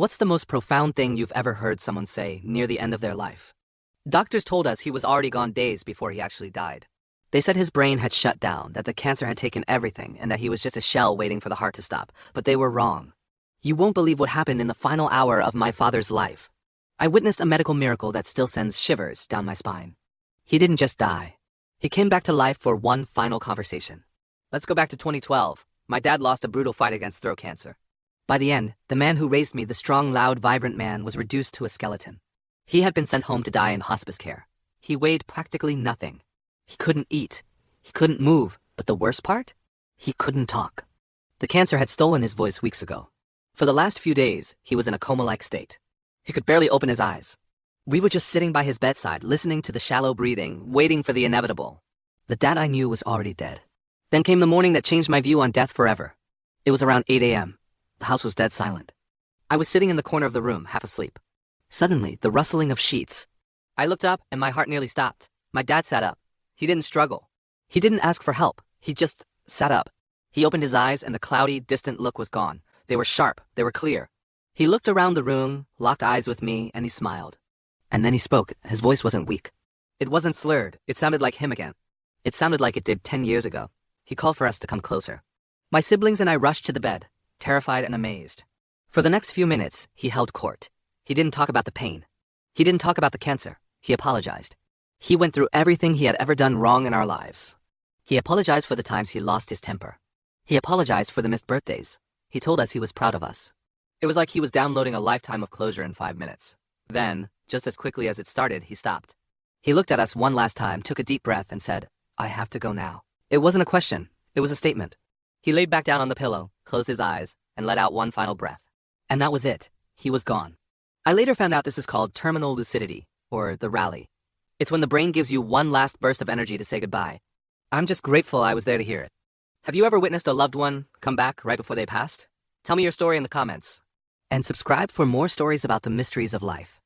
What's the most profound thing you've ever heard someone say near the end of their life? Doctors told us he was already gone days before he actually died. They said his brain had shut down, that the cancer had taken everything, and that he was just a shell waiting for the heart to stop. But they were wrong. You won't believe what happened in the final hour of my father's life. I witnessed a medical miracle that still sends shivers down my spine. He didn't just die. He came back to life for one final conversation. Let's go back to 2012. My dad lost a brutal fight against throat cancer. By the end, the man who raised me, the strong, loud, vibrant man, was reduced to a skeleton. He had been sent home to die in hospice care. He weighed practically nothing. He couldn't eat. He couldn't move. But the worst part? He couldn't talk. The cancer had stolen his voice weeks ago. For the last few days, he was in a coma-like state. He could barely open his eyes. We were just sitting by his bedside, listening to the shallow breathing, waiting for the inevitable. The dad I knew was already dead. Then came the morning that changed my view on death forever. It was around 8 a.m. The house was dead silent. I was sitting in the corner of the room, half asleep. Suddenly, the rustling of sheets. I looked up and my heart nearly stopped. My dad sat up. He didn't struggle. He didn't ask for help. He just sat up. He opened his eyes and the cloudy, distant look was gone. They were sharp. They were clear. He looked around the room, locked eyes with me, and he smiled. And then he spoke. His voice wasn't weak. It wasn't slurred. It sounded like him again. It sounded like it did 10 years ago. He called for us to come closer. My siblings and I rushed to the bed, terrified and amazed. For the next few minutes, he held court. He didn't talk about the pain. He didn't talk about the cancer. He apologized. He went through everything he had ever done wrong in our lives. He apologized for the times he lost his temper. He apologized for the missed birthdays. He told us he was proud of us. It was like he was downloading a lifetime of closure in 5 minutes. Then, just as quickly as it started, he stopped. He looked at us one last time, took a deep breath, and said, "I have to go now." It wasn't a question. It was a statement. He laid back down on the pillow, closed his eyes, and let out one final breath. And that was it. He was gone. I later found out this is called terminal lucidity, or the rally. It's when the brain gives you one last burst of energy to say goodbye. I'm just grateful I was there to hear it. Have you ever witnessed a loved one come back right before they passed? Tell me your story in the comments. And subscribe for more stories about the mysteries of life.